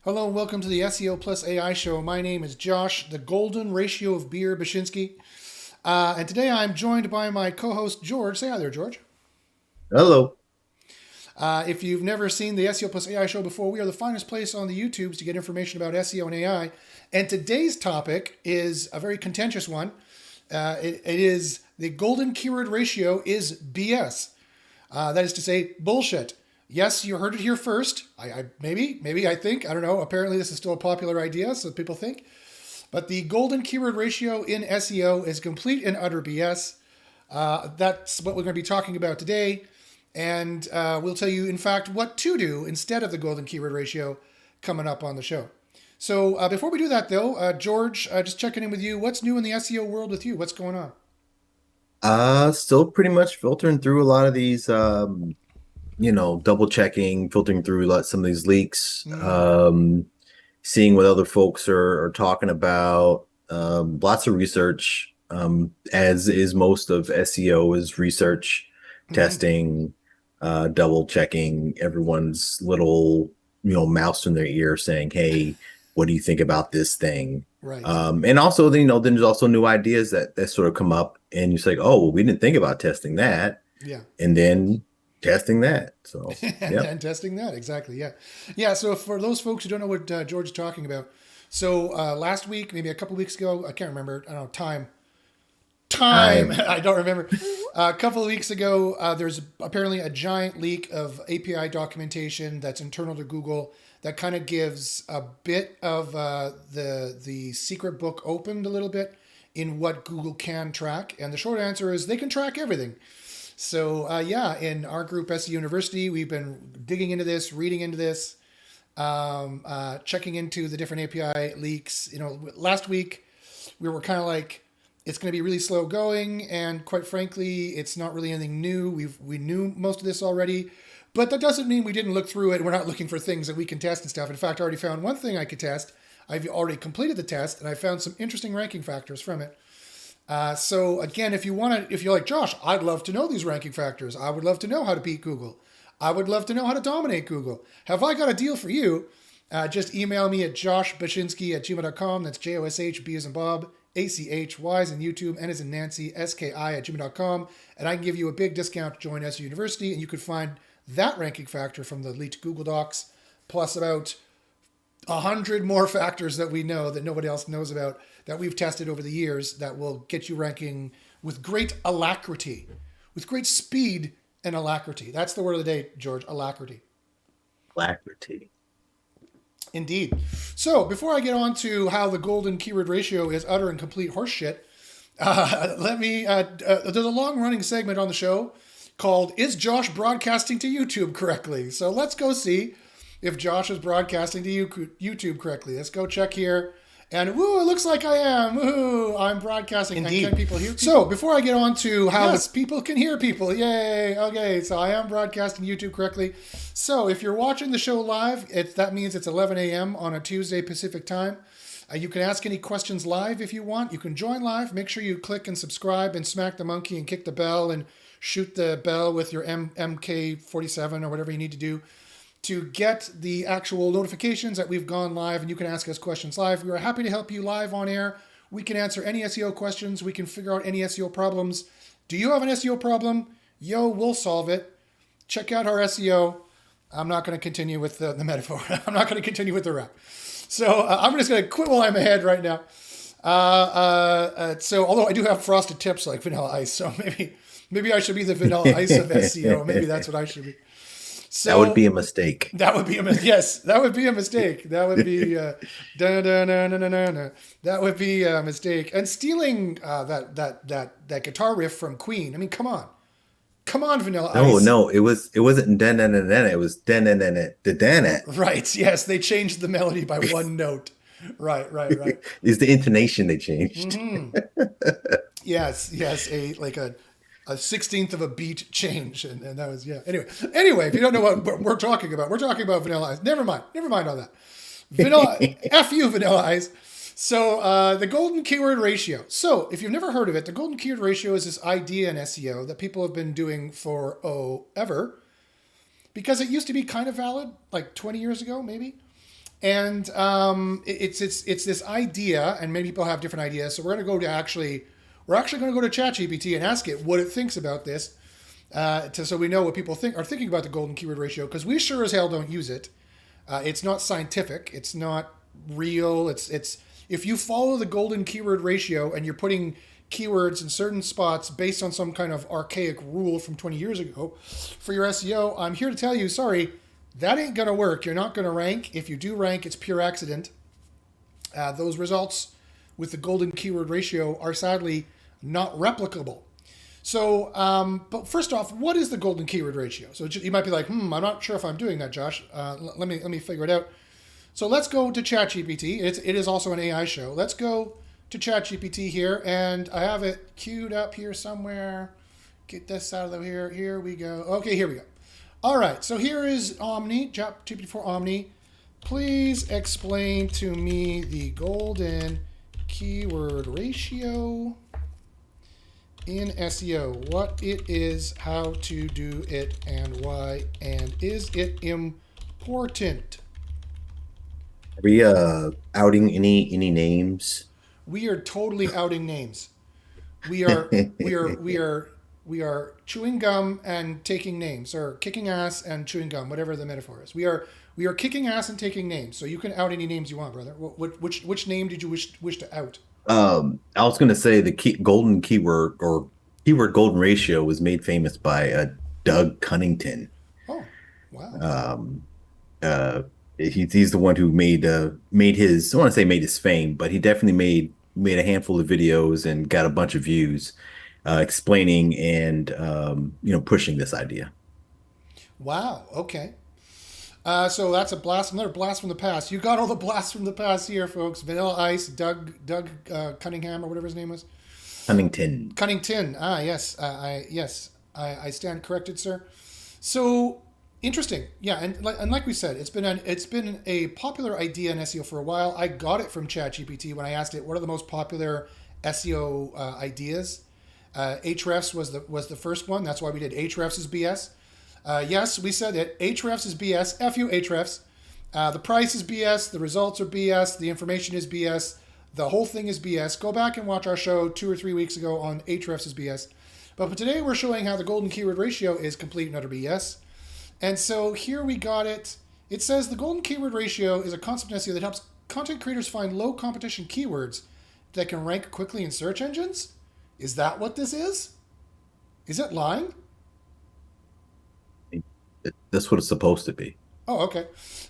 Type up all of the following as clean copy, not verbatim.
Hello and welcome to the SEO Plus AI show. My name is Josh, the golden ratio of beer Bashinsky. And today I'm joined by my co host, George. Say hi there, George. Hello. If you've never seen the SEO Plus AI show before, we are the finest place on the YouTubes to get information about SEO and AI. And today's topic is a very contentious one. It is the golden keyword ratio is BS. That is to say, bullshit. Yes, you heard it here first. Maybe I think I don't know. Apparently, this is still a popular idea, so people think. But the golden keyword ratio in SEO is complete and utter BS. That's what we're going to be talking about today, and we'll tell you, in fact, what to do instead of the golden keyword ratio coming up on the show. So before we do that, though, George, just checking in with you. What's new in the SEO world with you? What's going on? Still pretty much filtering through a lot of these, double checking, filtering through some of these leaks, Mm, seeing what other folks are talking about. Lots of research, as is most of SEO is research, mm-hmm. testing, double checking everyone's little, mouse in their ear saying, "Hey, what do you think about this thing?" Right. And also, then there's also new ideas that sort of come up, and you say, "Oh, well, we didn't think about testing that," Yeah. and then testing that. So, and yep. then testing that exactly, yeah, yeah. So for those folks who don't know what George is talking about, so last week, maybe a couple weeks ago, I can't remember. I don't know time. I I don't remember. A couple of weeks ago, there's apparently a giant leak of API documentation that's internal to Google that kind of gives a bit of the secret book opened a little bit in what Google can track, and the short answer is they can track everything. So yeah, in our group SE University, we've been digging into this, reading into this, checking into the different API leaks. You know, last week we were kind of like, it's going to be really slow going, and quite frankly, it's not really anything new. We knew most of this already, but that doesn't mean we didn't look through it. We're not looking for things that we can test and stuff. In fact, I already found one thing I could test. I've already completed the test, and I found some interesting ranking factors from it. So again, if you're like Josh, I'd love to know these ranking factors. I would love to know how to beat Google. I would love to know how to dominate Google. Have I got a deal for you? Just email me at joshbashinsky@gmail.com. That's Josh, B as in Bob, ACH, Y as in YouTube, N as in Nancy, SKI@gmail.com. And I can give you a big discount to join SU University. And you could find that ranking factor from the leaked Google Docs, plus about 100 more factors that we know that nobody else knows about that we've tested over the years that will get you ranking with great alacrity, with great speed and alacrity. That's the word of the day, George, alacrity. Alacrity. Indeed. So before I get on to how the golden keyword ratio is utter and complete horseshit, there's a long running segment on the show called Is Josh Broadcasting to YouTube Correctly? So let's go see if Josh is broadcasting to YouTube correctly. Let's go check here. And woo, it looks like I am. Woo, I'm broadcasting. Indeed. Can people hear So people? before I get on to how yes, people can hear people, yay. Okay, so I am broadcasting YouTube correctly. So if you're watching the show live, that means it's 11 a.m. on a Tuesday Pacific time. You can ask any questions live if you want. You can join live. Make sure you click and subscribe and smack the monkey and kick the bell and shoot the bell with your MK47 or whatever you need to do to get the actual notifications that we've gone live, and you can ask us questions live. We are happy to help you live on air. We can answer any SEO questions. We can figure out any SEO problems. Do you have an SEO problem? Yo, we'll solve it. Check out our SEO. I'm not going to continue with the metaphor. I'm not going to continue with the rap. So I'm just going to quit while I'm ahead right now. So although I do have frosted tips like Vanilla Ice, so maybe I should be the Vanilla Ice of SEO. Maybe that's what I should be. That would So be a mistake. that would be yes, that would be a mistake. That would be that would be a mistake. And stealing that guitar riff from Queen. I mean, come on, Vanilla No, Ice. no, it wasn't den den den den. It was den den den den den den. Right? Yes, they changed the melody by one note. Right. It's the intonation they changed. Mm-hmm. Yes, a 16th of a beat change, and that was yeah. Anyway, if you don't know what we're talking about, we're talking about Vanilla Ice. Never mind all that. Vanilla, f you, Vanilla Ice. So the golden keyword ratio. So if you've never heard of it, the golden keyword ratio is this idea in SEO that people have been doing for ever, because it used to be kind of valid, like 20 years ago, maybe. And it's this idea, and many people have different ideas. So we're actually going to go to ChatGPT and ask it what it thinks about this, so we know what people are thinking about the golden keyword ratio, because we sure as hell don't use it. It's not scientific. It's not real. It's if you follow the golden keyword ratio and you're putting keywords in certain spots based on some kind of archaic rule from 20 years ago for your SEO, I'm here to tell you, sorry, that ain't going to work. You're not going to rank. If you do rank, it's pure accident. Those results with the golden keyword ratio are sadly not replicable. So, but first off, what is the golden keyword ratio? So you might be like, I'm not sure if I'm doing that, Josh. Let me figure it out. So let's go to ChatGPT. It is also an AI show. Let's go to ChatGPT here, and I have it queued up here somewhere. Get this out of here. Here we go. Okay, here we go. All right, so here is Omni, GPT-4 Omni. Please explain to me the golden keyword ratio in SEO, what it is, how to do it, and why, and is it important? Are we outing any names? We are totally outing names. We are we are chewing gum and taking names, or kicking ass and chewing gum, whatever the metaphor is. We are kicking ass and taking names. So you can out any names you want, brother. Which name did you wish to out? I was going to say the golden keyword or keyword golden ratio was made famous by Doug Cunnington. Oh, wow. He's the one who made his, I want to say made his fame, but he definitely made a handful of videos and got a bunch of views explaining and pushing this idea. Wow. Okay. So that's another blast from the past. You got all the blasts from the past here, folks. Vanilla Ice, Doug Cunningham, or whatever his name was. Cunnington. Cunnington. Yes. I stand corrected, sir. So interesting. Yeah, and like we said, it's been a popular idea in SEO for a while. I got it from ChatGPT when I asked it what are the most popular SEO ideas. Ahrefs was the first one. That's why we did Ahrefs is BS. Yes, we said it. Ahrefs is BS. F you, Ahrefs. The price is BS. The results are BS. The information is BS. The whole thing is BS. Go back and watch our show 2 or 3 weeks ago on Ahrefs is BS. But today we're showing how the golden keyword ratio is complete and utter BS. And so here we got it. It says the golden keyword ratio is a concept in SEO that helps content creators find low competition keywords that can rank quickly in search engines. Is that what this is? Is it lying? That's what it's supposed to be. Oh, okay.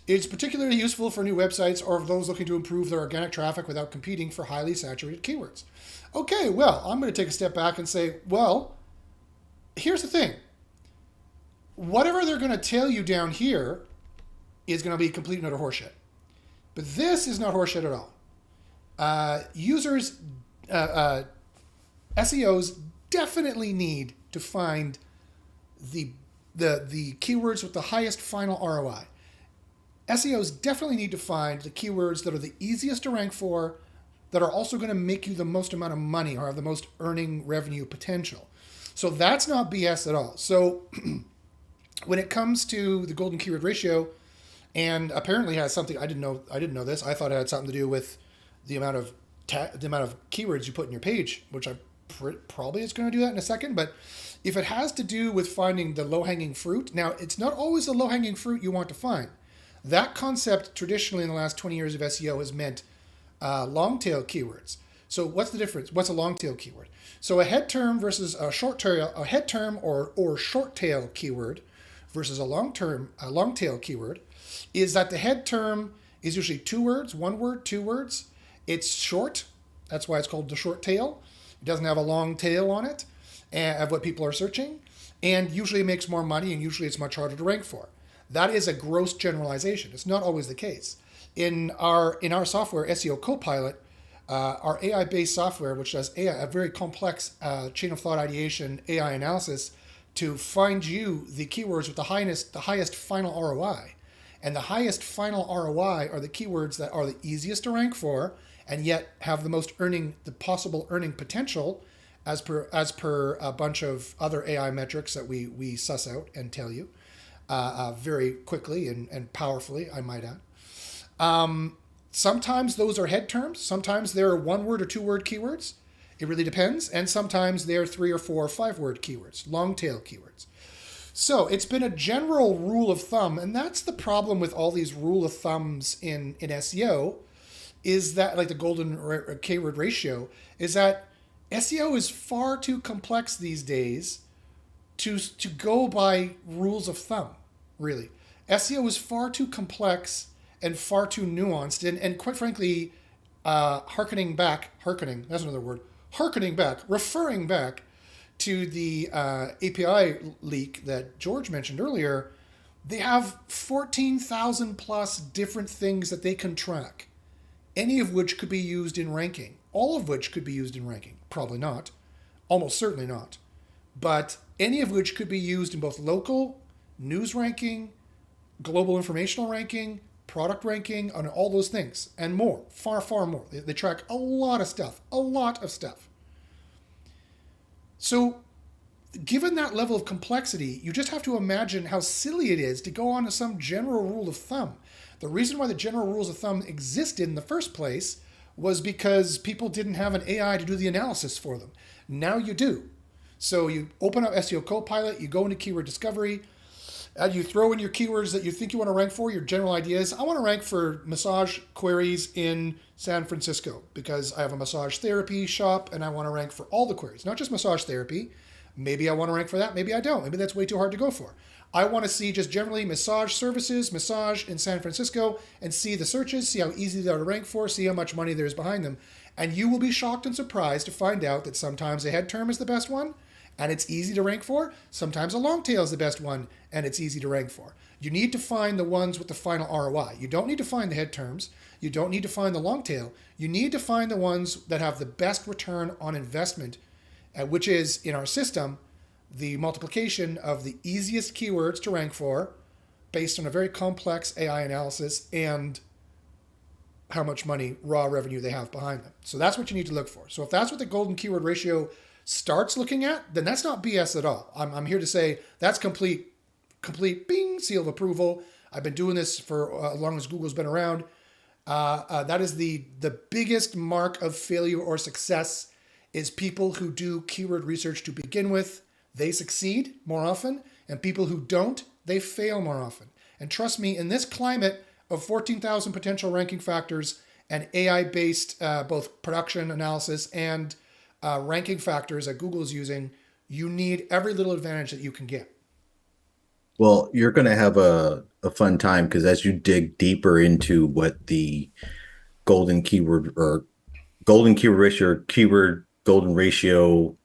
It's particularly useful for new websites or those looking to improve their organic traffic without competing for highly saturated keywords. Okay, well, I'm going to take a step back and say, well, here's the thing. Whatever they're going to tell you down here is going to be complete and utter horseshit. But this is not horseshit at all. SEOs definitely need to find the keywords with the highest final ROI. SEOs definitely need to find the keywords that are the easiest to rank for, that are also going to make you the most amount of money or have the most earning revenue potential. So that's not BS at all. So when it comes to the golden keyword ratio, and apparently has something I didn't know this. I thought it had something to do with the amount of keywords you put in your page, which I probably is going to do that in a second. But if it has to do with finding the low-hanging fruit, now it's not always the low-hanging fruit you want to find. That concept traditionally in the last 20 years of SEO has meant long-tail keywords. So what's the difference? What's a long-tail keyword? So a head term versus a short tail, a head term or short tail keyword versus a long-tail keyword is that the head term is usually 2 words, 1 word, 2 words. It's short. That's why it's called the short tail. It doesn't have a long tail on it of what people are searching, and usually it makes more money, and usually it's much harder to rank for. That is a gross generalization. It's not always the case. In our software, SEO Copilot, our AI-based software, which does a very complex chain of thought ideation, AI analysis, to find you the keywords with the highest final ROI. And the highest final ROI are the keywords that are the easiest to rank for, and yet have the possible earning potential, as per a bunch of other AI metrics that we suss out and tell you very quickly and powerfully, I might add. Sometimes those are head terms. Sometimes they're one word or two word keywords. It really depends. And sometimes they're 3 or 4 or 5 word keywords, long tail keywords. So it's been a general rule of thumb, and that's the problem with all these rule of thumbs in SEO, is that, like the golden keyword ratio, is that SEO is far too complex these days to go by rules of thumb, really. SEO is far too complex and far too nuanced, and quite frankly, referring back to the API leak that George mentioned earlier, they have 14,000 plus different things that they can track, any of which could be used in ranking, all of which could be used in ranking. Probably not, almost certainly not, but any of which could be used in both local, news ranking, global informational ranking, product ranking, on all those things, and more, far, far more. They track a lot of stuff, So given that level of complexity, you just have to imagine how silly it is to go on to some general rule of thumb. The reason why the general rules of thumb existed in the first place was because people didn't have an AI to do the analysis for them. Now you do. So you open up SEO Copilot, you go into keyword discovery, and you throw in your keywords that you think you want to rank for, your general ideas. I want to rank for massage queries in San Francisco because I have a massage therapy shop and I want to rank for all the queries, not just massage therapy. Maybe I want to rank for that, maybe I don't. Maybe that's way too hard to go for. I want to see just generally massage services, massage in San Francisco, and see the searches, see how easy they are to rank for, see how much money there is behind them. And you will be shocked and surprised to find out that sometimes a head term is the best one, and it's easy to rank for. Sometimes a long tail is the best one, and it's easy to rank for. You need to find the ones with the final ROI. You don't need to find the head terms. You don't need to find the long tail. You need to find the ones that have the best return on investment, which is, in our system, the multiplication of the easiest keywords to rank for based on a very complex AI analysis and how much money, raw revenue they have behind them. So that's what you need to look for. So if that's what the golden keyword ratio starts looking at, then that's not BS at all. I'm here to say that's complete bing, seal of approval. I've been doing this for as long as Google's been around. That is the biggest mark of failure or success is people who do keyword research to begin with. They succeed more often, and people who don't, they fail more often. And trust me, in this climate of 14,000 potential ranking factors and AI-based both production analysis and ranking factors that Google is using, you need every little advantage that you can get. Well, you're going to have a fun time because as you dig deeper into what the golden keyword or golden keyword ratio or keyword golden ratio,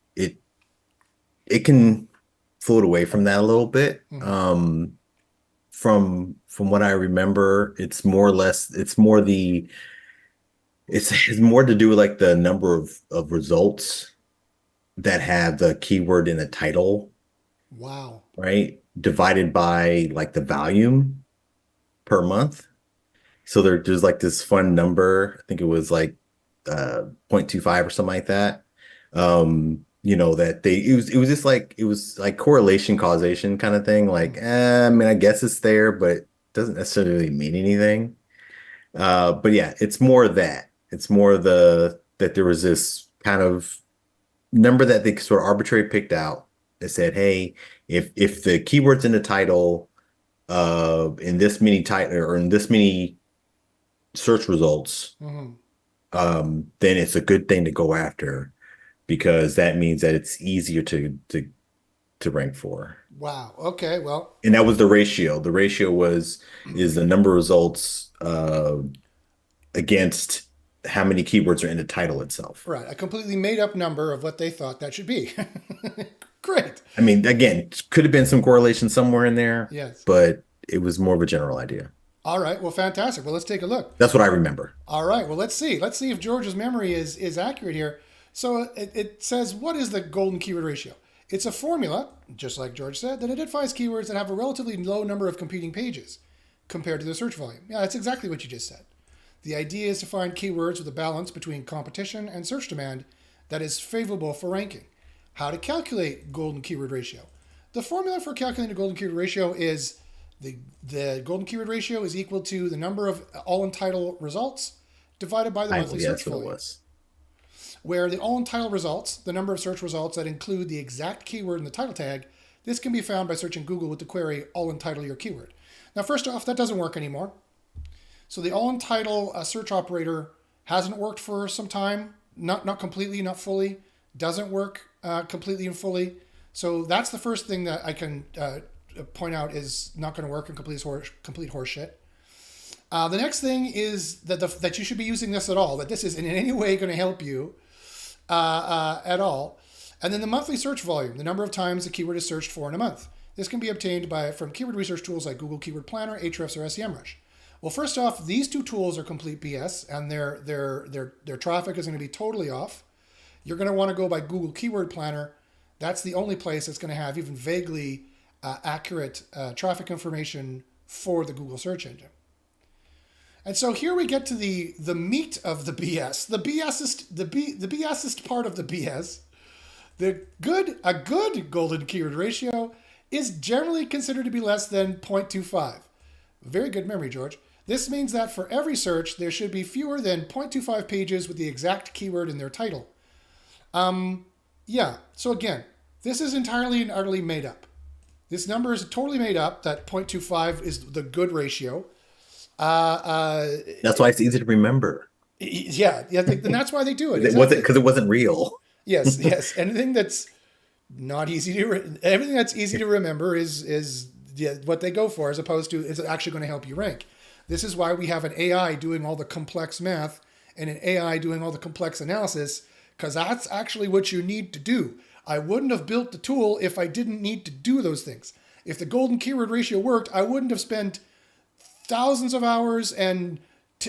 it can float away from that a little bit. Mm-hmm. From what I remember, it's more or less, it's more to do with like the number of results that have the keyword in the title. Wow. Right? Divided by like the volume per month. So there's like this fun number. I think it was like 0.25 or something like that. That it was just like, it was like correlation causation kind of thing. Like, I mean, I guess it's there, but it doesn't necessarily mean anything. But yeah, it's more that. It's more that there was this kind of number that they sort of arbitrarily picked out that said, hey, if the keywords in the title in this many title or in this many search results, then it's a good thing to go after because that means that it's easier to rank for. Wow. Okay. Well, and that was the ratio. The ratio is the number of results against how many keywords are in the title itself. Right. A completely made up number of what they thought that should be. Great. I mean, again, could have been some correlation somewhere in there. Yes. But it was more of a general idea. All right. Well, fantastic. Well, let's take a look. That's what I remember. All right. Well, let's see. Let's see if George's memory is accurate here. So it says, what is the golden keyword ratio? It's a formula, just like George said, that identifies keywords that have a relatively low number of competing pages compared to the search volume. Yeah, that's exactly what you just said. The idea is to find keywords with a balance between competition and search demand that is favorable for ranking. How to calculate golden keyword ratio? The formula for calculating the golden keyword ratio is The golden keyword ratio is equal to the number of all entitled results divided by the monthly Yeah, search that's what it volume. was. Where the all entitled results, the number of search results that include the exact keyword in the title tag, this can be found by searching Google with the query all entitle your keyword. Now, first off, that doesn't work anymore. So the all entitle search operator hasn't worked for some time, not completely, not fully, doesn't work completely and fully. So that's the first thing that I can point out is not going to work and complete horseshit. The next thing is that you should be using this at all, that this is in any way going to help you at all. And then the monthly search volume, the number of times the keyword is searched for in a month. This can be obtained from keyword research tools like Google Keyword Planner, Ahrefs, or SEMrush. Well, first off, these two tools are complete BS, and their traffic is going to be totally off. You're going to want to go by Google Keyword Planner. That's the only place that's going to have even vaguely accurate traffic information for the Google search engine. And so here we get to the meat of the BS, the BSist part of the BS. A good golden keyword ratio is generally considered to be less than 0.25. Very good memory, George. This means that for every search, there should be fewer than 0.25 pages with the exact keyword in their title. Yeah, so again, this is entirely and utterly made up. This number is totally made up, that 0.25 is the good ratio. That's why it's easy to remember. Yeah, and that's why they do it. Exactly. Because it wasn't real. Yes. Anything that's not easy to everything that's easy to remember is what they go for, as opposed to is it actually going to help you rank. This is why we have an AI doing all the complex math and an AI doing all the complex analysis, because that's actually what you need to do. I wouldn't have built the tool if I didn't need to do those things. If the golden keyword ratio worked, I wouldn't have spent thousands of hours and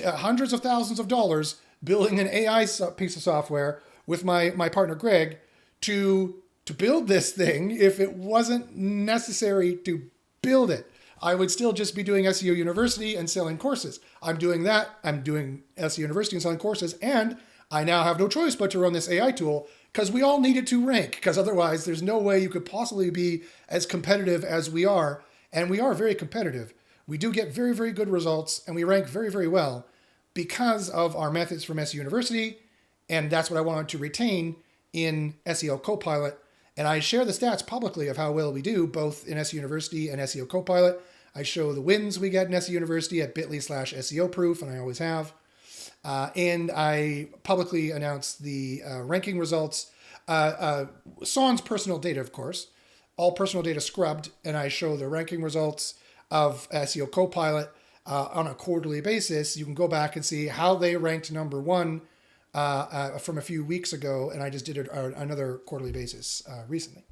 hundreds of thousands of dollars building an AI piece of software with my partner Greg to build this thing if it wasn't necessary to build it. I would still just be doing SEO University and selling courses. I'm doing that. I'm doing SEO University and selling courses, and I now have no choice but to run this AI tool because we all need it to rank, because otherwise there's no way you could possibly be as competitive as we are, and we are very competitive. We do get very, very good results, and we rank very, very well because of our methods from SEO University, and that's what I wanted to retain in SEO Copilot. And I share the stats publicly of how well we do, both in SEO University and SEO Copilot. I show the wins we get in SEO University at bit.ly/SEO proof, and I always have. And I publicly announce the ranking results. Sans personal data, of course. All personal data scrubbed, and I show the ranking results of SEO Copilot on a quarterly basis. You can go back and see how they ranked number one from a few weeks ago, and I just did it on another quarterly basis recently.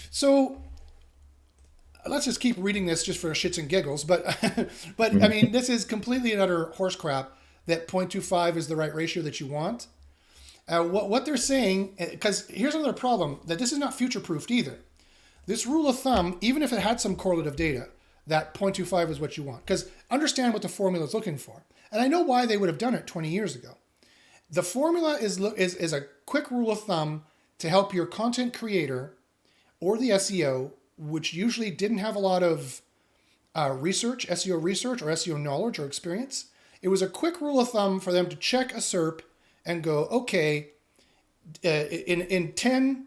So let's just keep reading this just for shits and giggles, but I mean, this is completely and utter horse crap that 0.25 is the right ratio that you want. What they're saying, because here's another problem, that this is not future-proofed either. This rule of thumb, even if it had some correlative data, that 0.25 is what you want. Because understand what the formula is looking for. And I know why they would have done it 20 years ago. The formula is a quick rule of thumb to help your content creator or the SEO, which usually didn't have a lot of research, SEO research or SEO knowledge or experience. It was a quick rule of thumb for them to check a SERP and go, okay, in 10,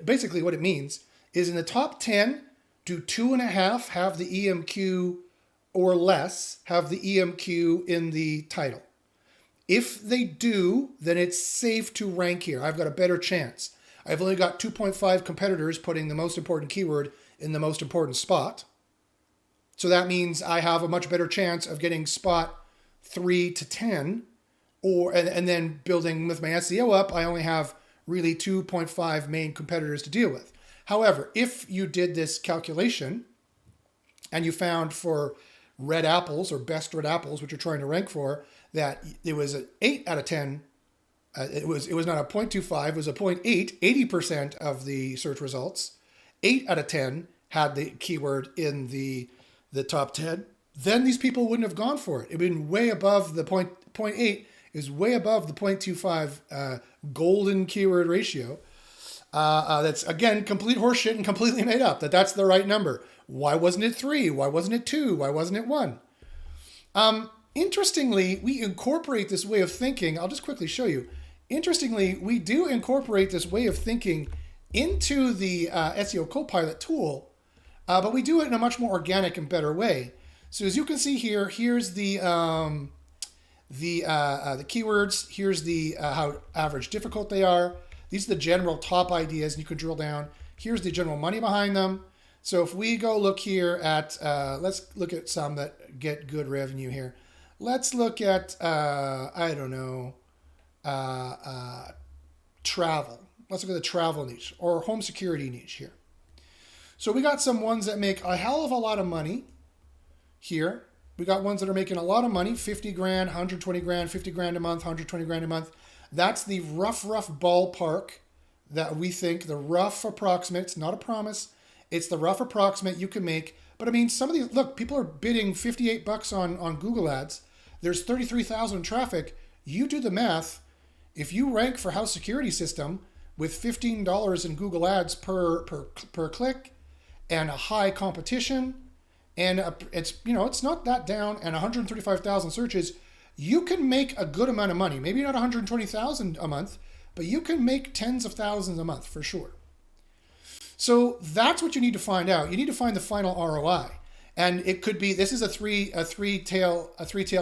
basically what it means is in the top 10, do 2.5 have the EMQ or less have the EMQ in the title? If they do, then it's safe to rank here. I've got a better chance. I've only got 2.5 competitors putting the most important keyword in the most important spot. So that means I have a much better chance of getting spot 3 to 10, and then building with my SEO up, I only have really 2.5 main competitors to deal with. However, if you did this calculation and you found for red apples or best red apples, which you're trying to rank for, that it was an 8 out of 10, it was not a 0.25, it was a 0.8, 80% of the search results, 8 out of 10 had the keyword in the top 10, then these people wouldn't have gone for it. It would have been way above the 0.8 is way above the 0.25 golden keyword ratio. That's again complete horseshit and completely made up. That's the right number. Why wasn't it 3? Why wasn't it 2? Why wasn't it 1? Interestingly, we incorporate this way of thinking. I'll just quickly show you. Interestingly, we do incorporate this way of thinking into the SEO Copilot tool, but we do it in a much more organic and better way. So as you can see here, here's the keywords. Here's the how average difficult they are. These are the general top ideas, and you can drill down. Here's the general money behind them. So if we go look here at, let's look at some that get good revenue here. Let's look at, I don't know, travel. Let's look at the travel niche or home security niche here. So we got some ones that make a hell of a lot of money here. We got ones that are making a lot of money, 50 grand, 120 grand, 50 grand a month, 120 grand a month. That's the rough ballpark that we think, the rough approximate, it's not a promise, it's the rough approximate you can make. But I mean, some of these, look, people are bidding 58 bucks on Google Ads. There's 33,000 traffic. You do the math. If you rank for house security system with $15 in Google Ads per click and a high competition, and it's, you know, it's not that down, and 135,000 searches, you can make a good amount of money. Maybe not 120,000 a month, but you can make tens of thousands a month for sure. So that's what you need to find out. You need to find the final ROI, and it could be, this is a three tail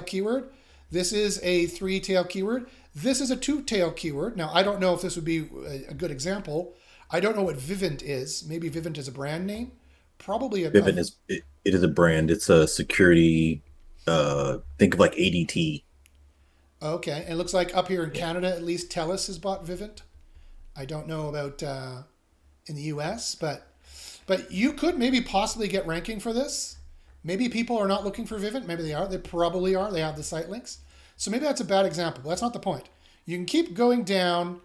keyword. This is a 3-tail keyword. This is a 2-tail keyword. Now I don't know if this would be a good example. I don't know what Vivint is. Maybe Vivint is a brand name. Probably Vivint it is a brand. It's a security. Think of like ADT. Okay. It looks like up here in Yeah. Canada, at least TELUS has bought Vivint. I don't know about in the US, but you could maybe possibly get ranking for this. Maybe people are not looking for Vivint. Maybe they are. They probably are. They have the site links. So maybe that's a bad example. But that's not the point. You can keep going down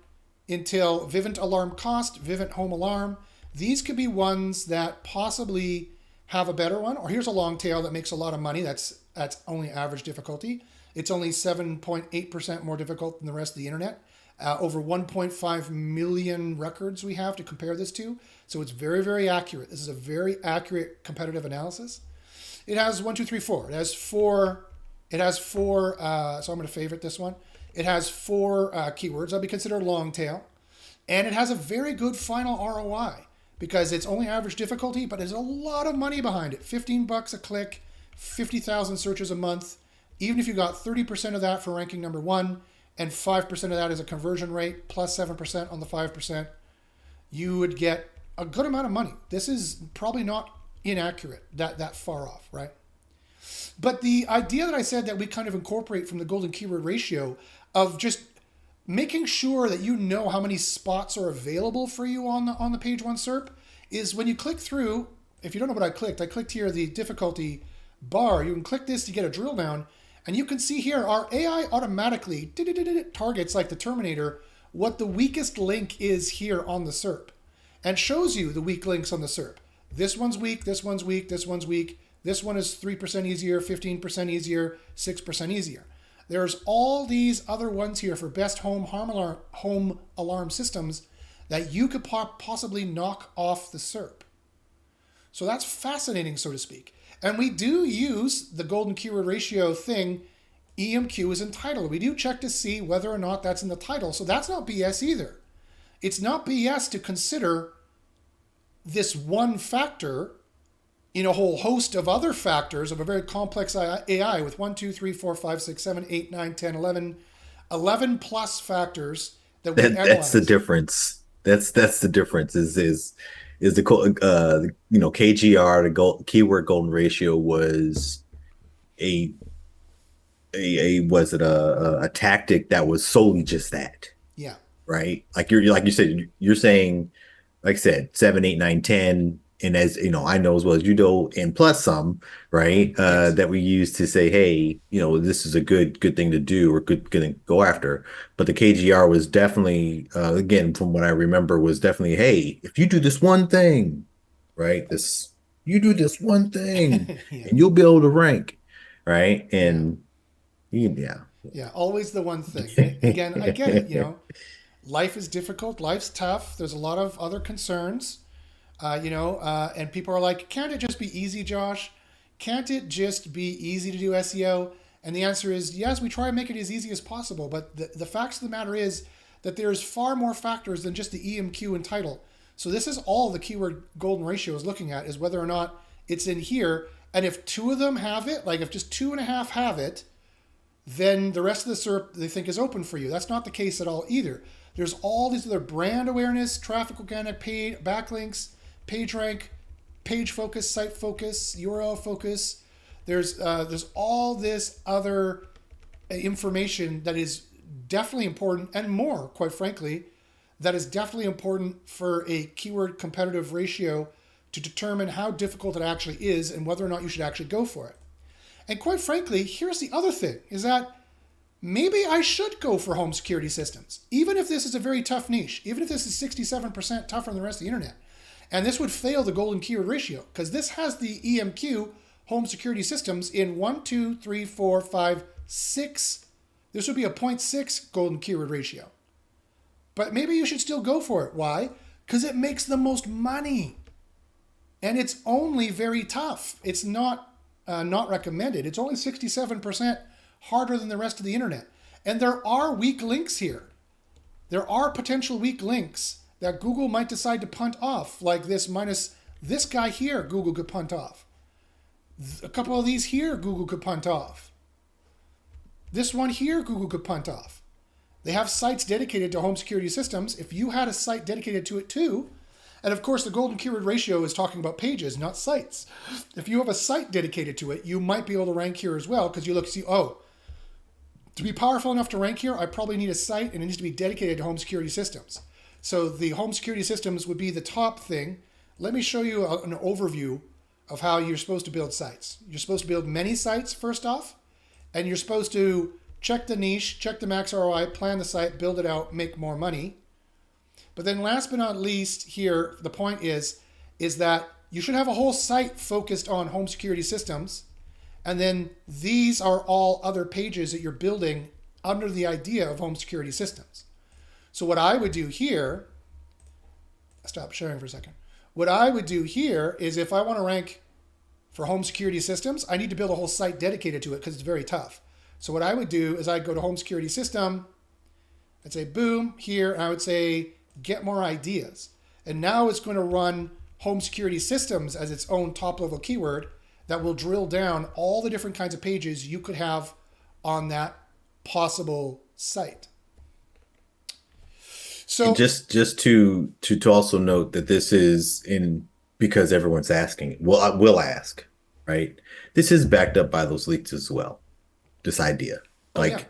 until Vivint Alarm Cost, Vivint Home Alarm. These could be ones that possibly have a better one. Or here's a long tail that makes a lot of money. That's only average difficulty. It's only 7.8% more difficult than the rest of the internet. Over 1.5 million records we have to compare this to. So it's very, very accurate. This is a very accurate competitive analysis. It has 1, 2, 3, 4. It has four. It has four. So I'm going to favorite this one. It has four keywords. That'll be considered long tail. And it has a very good final ROI because it's only average difficulty, but there's a lot of money behind it. 15 bucks a click, 50,000 searches a month. Even if you got 30% of that for ranking number 1 and 5% of that is a conversion rate plus 7% on the 5%, you would get a good amount of money. This is probably not inaccurate, that far off, right? But the idea that I said that we kind of incorporate from the golden keyword ratio of just making sure that you know how many spots are available for you on the page one SERP is when you click through. If you don't know what I clicked here the difficulty bar. You can click this to get a drill down, and you can see here our AI automatically targets like the Terminator what the weakest link is here on the SERP, and shows you the weak links on the SERP. This one's weak. This one's weak. This one's weak. This one is 3% easier, 15% easier, 6% easier. There's all these other ones here for best home alarm systems that you could possibly knock off the SERP. So that's fascinating, so to speak. And we do use the golden keyword ratio thing. EMQ is in title. We do check to see whether or not that's in the title. So that's not BS either. It's not BS to consider this one factor in a whole host of other factors of a very complex AI with 1, 2, 3, 4, 5, 6, 7, 8, 9, 10, 11, 11 plus factors that we That's the analyze. difference. That's the difference. Is the KGR, the keyword golden ratio was a a was it a tactic that was solely just that, Yeah. right? Like you said, you're saying, like I said, 7, 8, 9, 10, and as you know, I know as well as you know, and plus some, right? Yes. That we use to say, hey, this is a good thing to do or good thing to go after. But the KGR was definitely, again, from what I remember, was definitely, hey, if you do this one thing, right? You do this one thing, Yeah. and you'll be able to rank, right? Yeah. And yeah. Yeah. Always the one thing. And again, I get it. Life is difficult. Life's tough. There's a lot of other concerns, and people are like, can't it just be easy, Josh? Can't it just be easy to do SEO? And the answer is yes, we try and make it as easy as possible. But the facts of the matter is that there's far more factors than just the EMQ and title. So this is all the keyword golden ratio is looking at, is whether or not it's in here. And if two of them have it, like if just 2.5 have it, then the rest of the SERP they think is open for you. That's not the case at all either. There's all these other brand awareness, traffic organic, paid, backlinks, page rank, page focus, site focus, URL focus. There's all this other information that is definitely important, and more, quite frankly, that is definitely important for a keyword competitive ratio to determine how difficult it actually is and whether or not you should actually go for it. And quite frankly, here's the other thing, is that maybe I should go for home security systems, even if this is a very tough niche, even if this is 67% tougher than the rest of the internet. And this would fail the golden keyword ratio, because this has the EMQ home security systems in 1, 2, 3, 4, 5, 6. This would be a 0.6 golden keyword ratio. But maybe you should still go for it. Why? Because it makes the most money. And it's only very tough. It's not recommended. It's only 67% harder than the rest of the internet. And there are weak links here. There are potential weak links that Google might decide to punt off, like this guy here, Google could punt off. A couple of these here, Google could punt off. This one here, Google could punt off. They have sites dedicated to home security systems. If you had a site dedicated to it too, and of course the golden keyword ratio is talking about pages, not sites. If you have a site dedicated to it, you might be able to rank here as well, because you look, see, to be powerful enough to rank here, I probably need a site and it needs to be dedicated to home security systems. So the home security systems would be the top thing. Let me show you an overview of how you're supposed to build sites. You're supposed to build many sites first off, and you're supposed to check the niche, check the max ROI, plan the site, build it out, make more money. But then last but not least here, the point is that you should have a whole site focused on home security systems. And then these are all other pages that you're building under the idea of home security systems. So what I would do here, stop sharing for a second. What I would do here is, if I want to rank for home security systems, I need to build a whole site dedicated to it because it's very tough. So what I would do is I'd go to home security system, I'd say boom here, and I would say get more ideas. And now it's going to run home security systems as its own top level keyword that will drill down all the different kinds of pages you could have on that possible site. So and just to also note that this is in, because everyone's asking. Well, I will ask, right? This is backed up by those leaks as well. This idea, like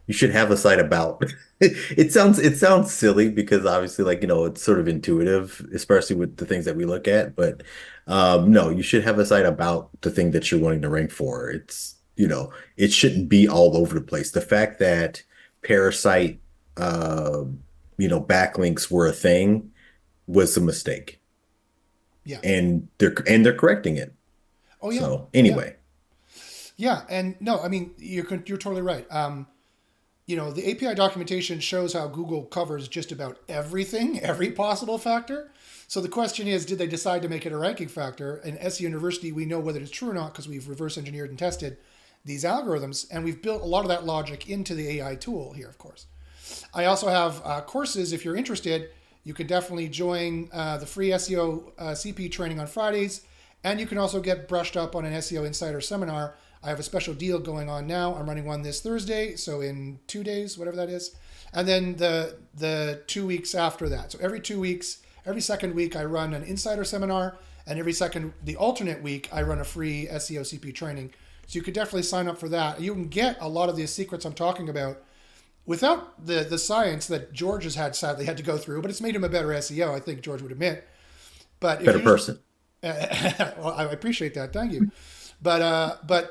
you should have a site about. It sounds silly because obviously, it's sort of intuitive, especially with the things that we look at. But no, you should have a site about the thing that you're wanting to rank for. It's it shouldn't be all over the place. The fact that Parasite backlinks were a thing was a mistake. Yeah. And they're correcting it. Oh yeah. So anyway. Yeah, and no, I mean you're totally right. The API documentation shows how Google covers just about everything, every possible factor. So the question is, did they decide to make it a ranking factor? In SEO University, we know whether it's true or not because we've reverse engineered and tested these algorithms, and we've built a lot of that logic into the AI tool here, of course. I also have courses. If you're interested, you can definitely join the free SEO CP training on Fridays, and you can also get brushed up on an SEO Insider seminar. I have a special deal going on now. I'm running one this Thursday, so in 2 days, whatever that is. And then the 2 weeks after that. So every 2 weeks, every second week, I run an Insider seminar, and the alternate week, I run a free SEO CP training. So you could definitely sign up for that. You can get a lot of the secrets I'm talking about without the science that George has sadly had to go through, but it's made him a better SEO, I think George would admit. But better person. Well, I appreciate that. Thank you. But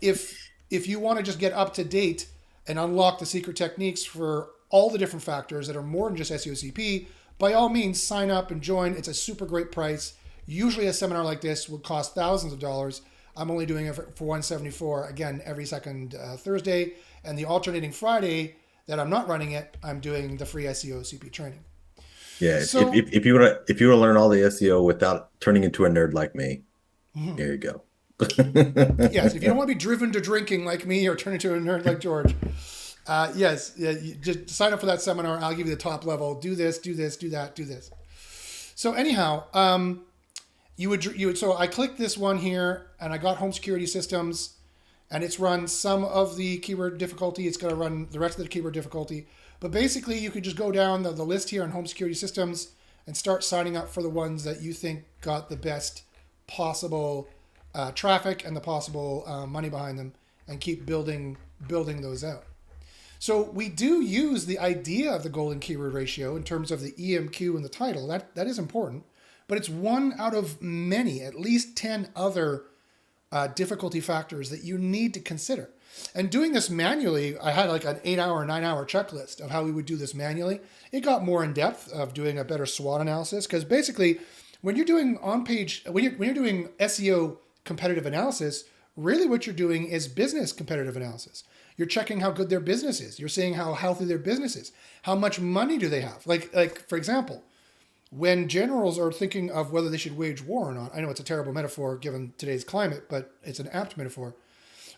if you want to just get up to date and unlock the secret techniques for all the different factors that are more than just SEO CP, by all means, sign up and join. It's a super great price. Usually a seminar like this would cost thousands of dollars. I'm only doing it for $174, again, every second Thursday. And the alternating Friday, that I'm not running it, I'm doing the free SEO CP training. Yeah, So if you want to learn all the SEO without turning into a nerd like me, here you go. yes, if you don't want to be driven to drinking like me or turn into a nerd like George, yes, yeah, you just sign up for that seminar. I'll give you the top level. Do this, do this, do that, do this. So anyhow, so I clicked this one here, and I got home security systems, and it's run some of the keyword difficulty. It's going to run the rest of the keyword difficulty. But basically, you could just go down the list here on home security systems and start signing up for the ones that you think got the best possible traffic and the possible money behind them, and keep building those out. So we do use the idea of the golden keyword ratio in terms of the EMQ and the title. That is important, but it's one out of many, at least 10 other difficulty factors that you need to consider. And doing this manually, I had like an 8-hour, 9-hour checklist of how we would do this manually. It got more in depth of doing a better SWOT analysis, because basically when you're doing when you're doing SEO competitive analysis, really what you're doing is business competitive analysis. You're checking how good their business is. You're seeing how healthy their business is. How much money do they have? Like for example, when generals are thinking of whether they should wage war or not, I know it's a terrible metaphor given today's climate, but it's an apt metaphor.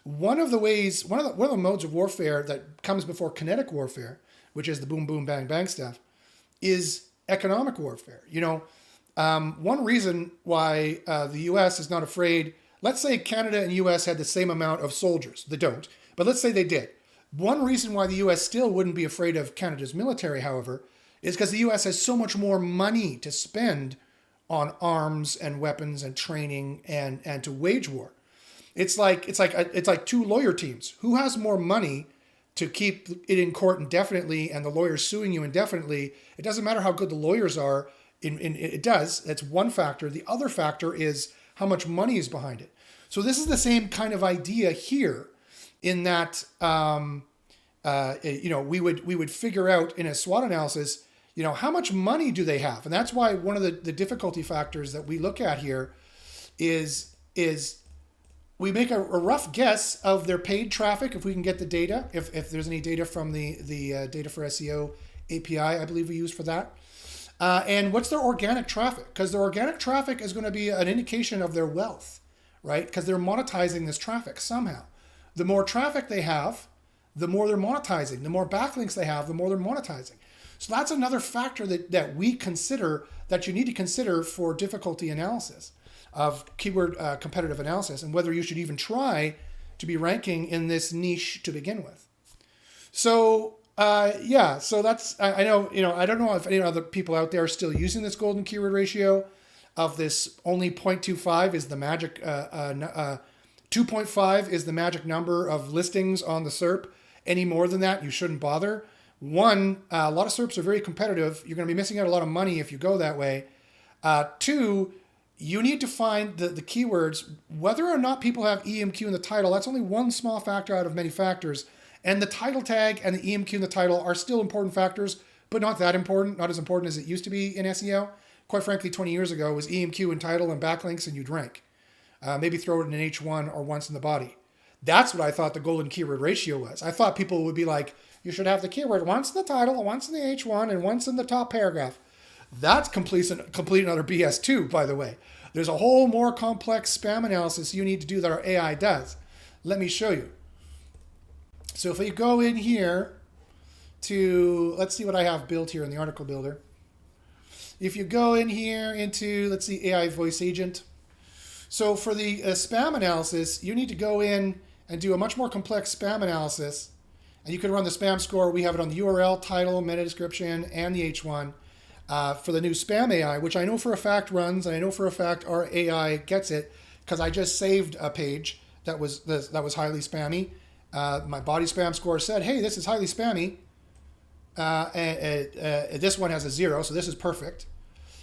One of the modes of warfare that comes before kinetic warfare, which is the boom, boom, bang, bang stuff, is economic warfare. One reason why the U.S. is not afraid, let's say Canada and U.S. had the same amount of soldiers. They don't, but let's say they did. One reason why the U.S. still wouldn't be afraid of Canada's military, however, is because the U.S. has so much more money to spend on arms and weapons and training and to wage war. It's like two lawyer teams. Who has more money to keep it in court indefinitely and the lawyers suing you indefinitely? It doesn't matter how good the lawyers are. It does. That's one factor. The other factor is how much money is behind it. So this is the same kind of idea here, in that we would figure out in a SWOT analysis, how much money do they have, and that's why one of the difficulty factors that we look at here is we make a rough guess of their paid traffic if we can get the data, if there's any data from the Data for SEO API, I believe we use for that. And what's their organic traffic? Because their organic traffic is going to be an indication of their wealth, right? Because they're monetizing this traffic somehow. The more traffic they have, the more they're monetizing. The more backlinks they have, the more they're monetizing. So that's another factor that we consider, that you need to consider for difficulty analysis of keyword competitive analysis, and whether you should even try to be ranking in this niche to begin with. So so that's, I know, I don't know if any other people out there are still using this golden keyword ratio of this. Only 0.25 is the magic, 2.5 is the magic number of listings on the SERP. Any more than that, you shouldn't bother. One, a lot of SERPs are very competitive. You're going to be missing out a lot of money if you go that way. Two, you need to find the keywords, whether or not people have EMQ in the title. That's only one small factor out of many factors. And the title tag and the EMQ in the title are still important factors, but not that important, not as important as it used to be in SEO. Quite frankly, 20 years ago, it was EMQ and title and backlinks, and you'd rank. Maybe throw it in an H1 or once in the body. That's what I thought the golden keyword ratio was. I thought people would be like, you should have the keyword once in the title, once in the H1, and once in the top paragraph. That's complete another BS too, by the way. There's a whole more complex spam analysis you need to do that our AI does. Let me show you. So if we go in here to, let's see what I have built here in the article builder. If you go in here into, let's see, AI voice agent. So for the spam analysis, you need to go in and do a much more complex spam analysis. And you can run the spam score. We have it on the URL, title, meta description, and the H1 for the new spam AI, which I know for a fact runs, and I know for a fact our AI gets it, because I just saved a page that was highly spammy. My body spam score said, hey, this is highly spammy. This one has a 0, so this is perfect.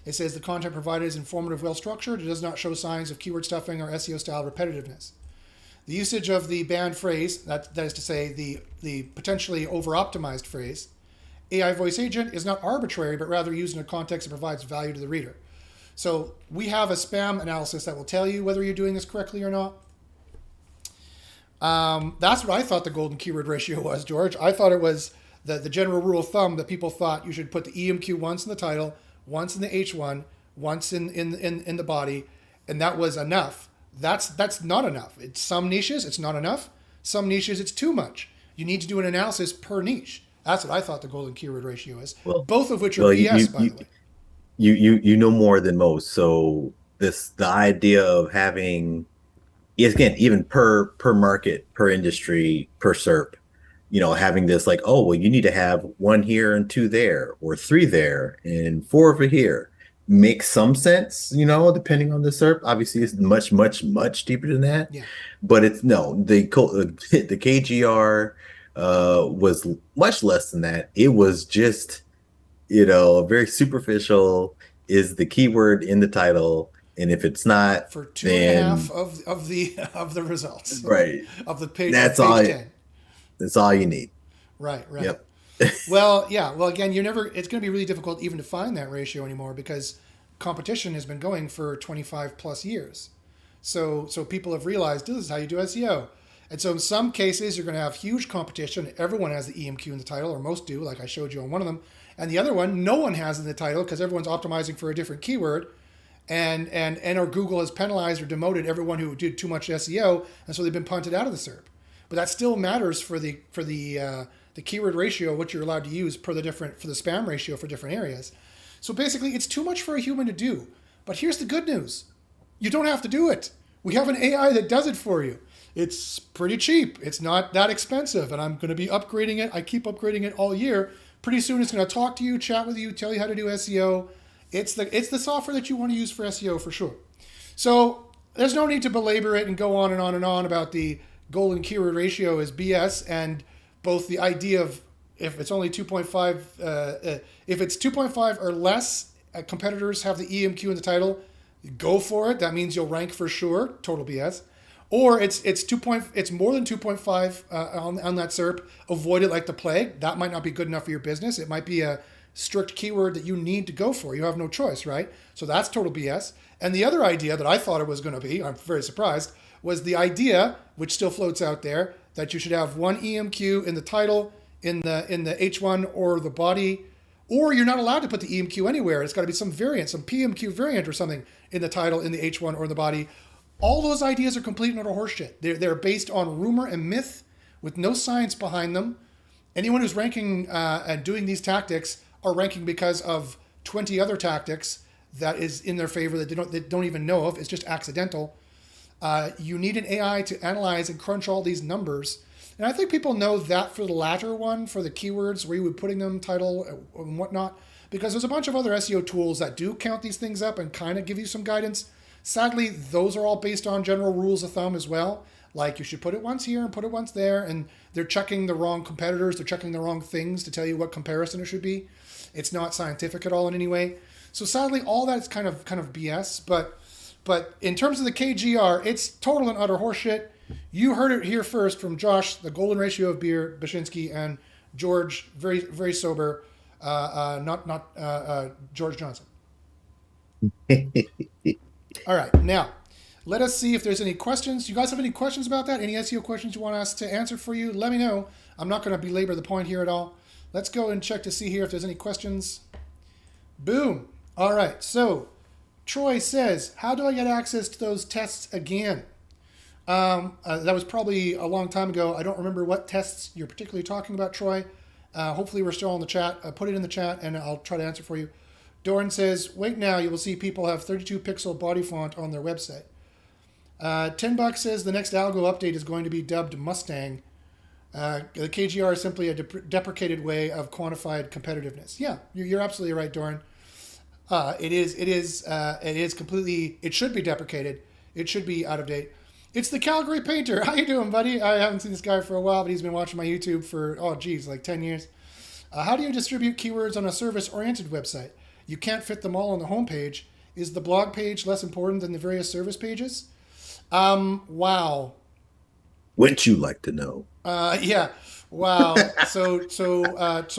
It says the content provided is informative, well-structured. It does not show signs of keyword stuffing or SEO-style repetitiveness. The usage of the banned phrase, that is to say the potentially over-optimized phrase, AI voice agent, is not arbitrary, but rather used in a context that provides value to the reader. So we have a spam analysis that will tell you whether you're doing this correctly or not. That's what I thought the golden keyword ratio was, George. I thought it was the general rule of thumb that people thought you should put the EMQ once in the title, once in the H1, once in the body, and that was enough. That's not enough. It's some niches, it's not enough. Some niches, it's too much. You need to do an analysis per niche. That's what I thought the golden keyword ratio is. Well, Both of which are well, BS, by the way. you know more than most. So the idea of having, yes, again, even per market, per industry, per SERP, having this like, oh, well, you need to have one here and two there, or three there and four over here, makes some sense, depending on the SERP. Obviously, it's much, much, much deeper than that. Yeah. But it's no, the KGR was much less than that. It was just, very superficial. Is the keyword in the title, and if it's not, For two and a then half of the results. right, Of the page, that's of page all. 10. That's all you need. Right. Yep. Well, yeah. Well, again, it's going to be really difficult even to find that ratio anymore because competition has been going for 25 plus years. So people have realized this is how you do SEO. And so in some cases, you're going to have huge competition. Everyone has the EMQ in the title, or most do, like I showed you on one of them. And the other one, no one has in the title because everyone's optimizing for a different keyword. And or Google has penalized or demoted everyone who did too much SEO, and so they've been punted out of the SERP. But that still matters for the keyword ratio, what you're allowed to use for the spam ratio for different areas. So basically, it's too much for a human to do. But here's the good news: you don't have to do it. We have an AI that does it for you. It's pretty cheap. It's not that expensive, and I'm going to be upgrading it. I keep upgrading it all year. Pretty soon, it's going to talk to you, chat with you, tell you how to do SEO. It's the software that you want to use for SEO for sure. So there's no need to belabor it and go on and on and on about the golden keyword ratio is BS, and both the idea of if it's only 2.5, if it's 2.5 or less, competitors have the EMQ in the title, go for it. That means you'll rank for sure. Total BS. Or it's more than 2.5 on that SERP. Avoid it like the plague. That might not be good enough for your business. It might be a strict keyword that you need to go for. You have no choice, right? So that's total BS. And the other idea that I thought it was going to be, I'm very surprised, was the idea, which still floats out there, that you should have one EMQ in the title, in the H1 or the body, or you're not allowed to put the EMQ anywhere. It's got to be some variant, some PMQ variant or something in the title, in the H1 or in the body. All those ideas are complete and utter horseshit. They're based on rumor and myth with no science behind them. Anyone who's ranking and doing these tactics are ranking because of 20 other tactics that is in their favor that they don't even know of. It's just accidental. You need an AI to analyze and crunch all these numbers. And I think people know that for the latter one, for the keywords, where you would putting them, title and whatnot, because there's a bunch of other SEO tools that do count these things up and kind of give you some guidance. Sadly, those are all based on general rules of thumb as well. Like you should put it once here and put it once there, and they're checking the wrong competitors, they're checking the wrong things to tell you what comparison it should be. It's not scientific at all in any way. So sadly, all that is kind of BS. But in terms of the KGR, it's total and utter horseshit. You heard it here first from Josh, the golden ratio of beer, Bashinsky, and George, very very sober, not George Johnson. All right, now let us see if there's any questions. Do you guys have any questions about that? Any SEO questions you want us to answer for you? Let me know. I'm not going to belabor the point here at all. Let's go and check to see here if there's any questions. Boom. All right, so Troy says, how do I get access to those tests again? That was probably a long time ago. I don't remember what tests you're particularly talking about, Troy. Hopefully we're still in the chat. Put it in the chat and I'll try to answer for you. Doran says, wait now, you will see people have 32 pixel body font on their website. $10 says the next algo update is going to be dubbed Mustang. The KGR is simply a deprecated way of quantified competitiveness. Yeah, you're absolutely right, Doran. It is completely, it should be deprecated. It should be out of date. It's the Calgary Painter. How you doing, buddy? I haven't seen this guy for a while, but he's been watching my YouTube for, like 10 years. How do you distribute keywords on a service-oriented website? You can't fit them all on the homepage. Is the blog page less important than the various service pages? Wow. Wouldn't you like to know? Yeah. Wow. So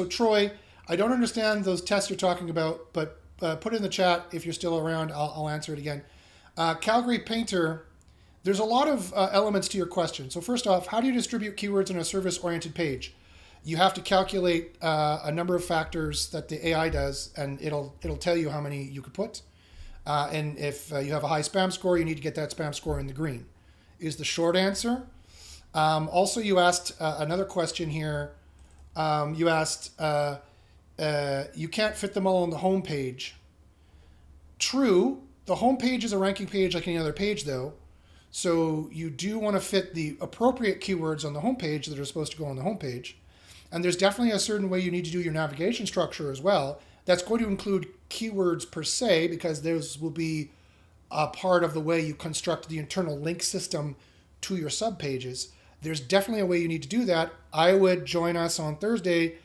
Troy, I don't understand those tests you're talking about, but put it in the chat if you're still around. I'll answer it again. Calgary Painter, there's a lot of elements to your question. So first off, how do you distribute keywords on a service-oriented page? You have to calculate a number of factors that the AI does, and it'll tell you how many you could put. And if you have a high spam score, you need to get that spam score in the green. Is the short answer. Also, you asked another question here. You asked, you can't fit them all on the home page. True, the home page is a ranking page like any other page, though. So you do want to fit the appropriate keywords on the home page that are supposed to go on the home page. And there's definitely a certain way you need to do your navigation structure as well. That's going to include keywords per se, because those will be a part of the way you construct the internal link system to your subpages. There's definitely a way you need to do that. I would join us on Thursday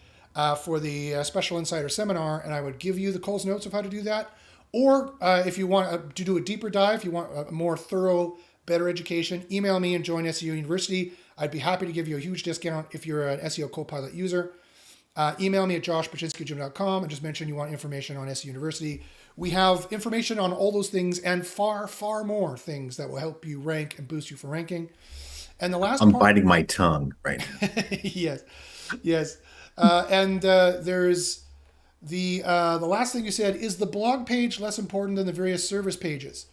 for the Special Insider Seminar, and I would give you the Coles Notes of how to do that. Or if you want to do a deeper dive, if you want a more thorough, better education, email me and join SEO University. I'd be happy to give you a huge discount if you're an SEO Copilot user. Email me at joshpaczynski@gmail.com and just mention you want information on SEO University. We have information on all those things and far, far more things that will help you rank and boost you for ranking. And the last I'm part, biting my tongue right now. yes, yes. And there's the last thing you said, is the blog page less important than the various service pages?